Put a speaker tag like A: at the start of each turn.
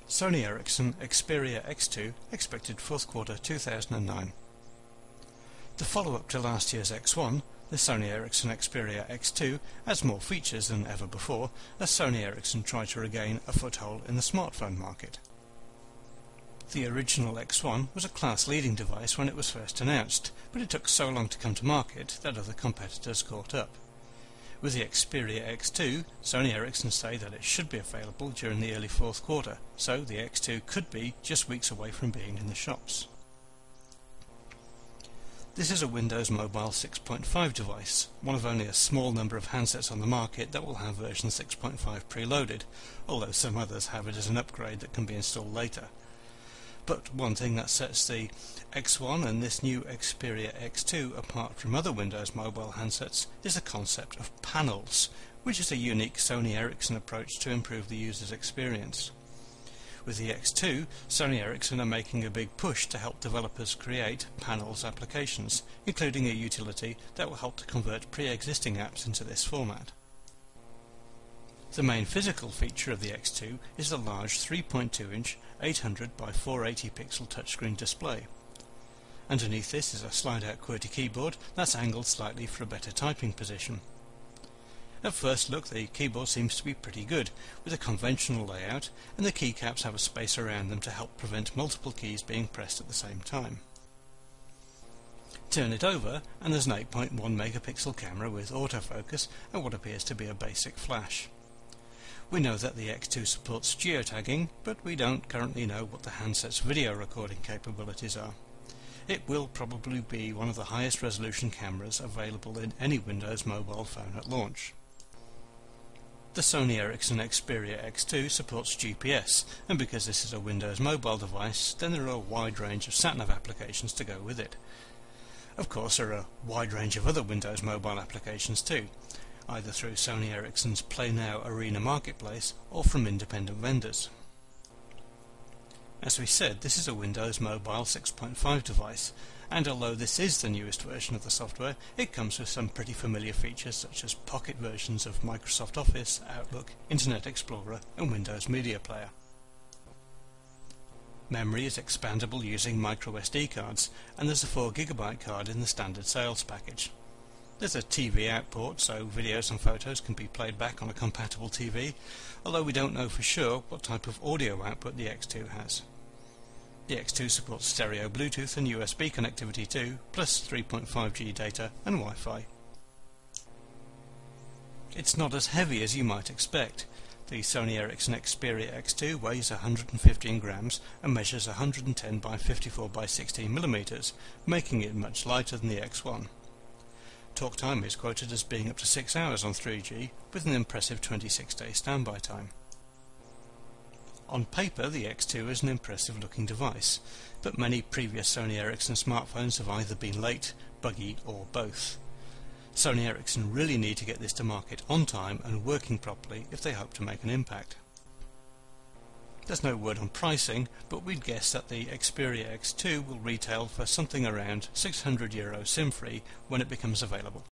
A: Sony Ericsson Xperia X2 expected fourth quarter 2009. The follow-up to last year's X1, the Sony Ericsson Xperia X2 adds more features than ever before as Sony Ericsson tried to regain a foothold in the smartphone market. The original X1 was a class-leading device when it was first announced, but it took so long to come to market that other competitors caught up. With the Xperia X2, Sony Ericsson say that it should be available during the early fourth quarter, so the X2 could be just weeks away from being in the shops. This is a Windows Mobile 6.5 device, one of only a small number of handsets on the market that will have version 6.5 preloaded, although some others have it as an upgrade that can be installed later. But one thing that sets the X1 and this new Xperia X2 apart from other Windows Mobile handsets is the concept of panels, which is a unique Sony Ericsson approach to improve the user's experience. With the X2, Sony Ericsson are making a big push to help developers create panels applications, including a utility that will help to convert pre-existing apps into this format. The main physical feature of the X2 is the large 3.2-inch 800 by 480 pixel touchscreen display. Underneath this is a slide-out QWERTY keyboard that's angled slightly for a better typing position. At first look, the keyboard seems to be pretty good, with a conventional layout, and the keycaps have a space around them to help prevent multiple keys being pressed at the same time. Turn it over and there's an 8.1 megapixel camera with autofocus and what appears to be a basic flash. We know that the X2 supports geotagging, but we don't currently know what the handset's video recording capabilities are. It will probably be one of the highest resolution cameras available in any Windows mobile phone at launch. The Sony Ericsson Xperia X2 supports GPS, and because this is a Windows mobile device, then there are a wide range of sat-nav applications to go with it. Of course, there are a wide range of other Windows mobile applications too, either through Sony Ericsson's Play Now Arena marketplace or from independent vendors. As we said, this is a Windows Mobile 6.5 device, and although this is the newest version of the software, it comes with some pretty familiar features such as pocket versions of Microsoft Office, Outlook, Internet Explorer and Windows Media Player. Memory is expandable using microSD cards, and there's a 4GB card in the standard sales package. There's a TV out port, so videos and photos can be played back on a compatible TV, although we don't know for sure what type of audio output the X2 has. The X2 supports stereo Bluetooth and USB connectivity too, plus 3.5G data and Wi-Fi. It's not as heavy as you might expect. The Sony Ericsson Xperia X2 weighs 115 grams and measures 110 by 54 by 16 millimeters, making it much lighter than the X1. Talk time is quoted as being up to 6 hours on 3G, with an impressive 26-day standby time. On paper, the X2 is an impressive looking device, but many previous Sony Ericsson smartphones have either been late, buggy or both. Sony Ericsson really need to get this to market on time and working properly if they hope to make an impact. There's no word on pricing, but we'd guess that the Xperia X2 will retail for something around €600 SIM-free when it becomes available.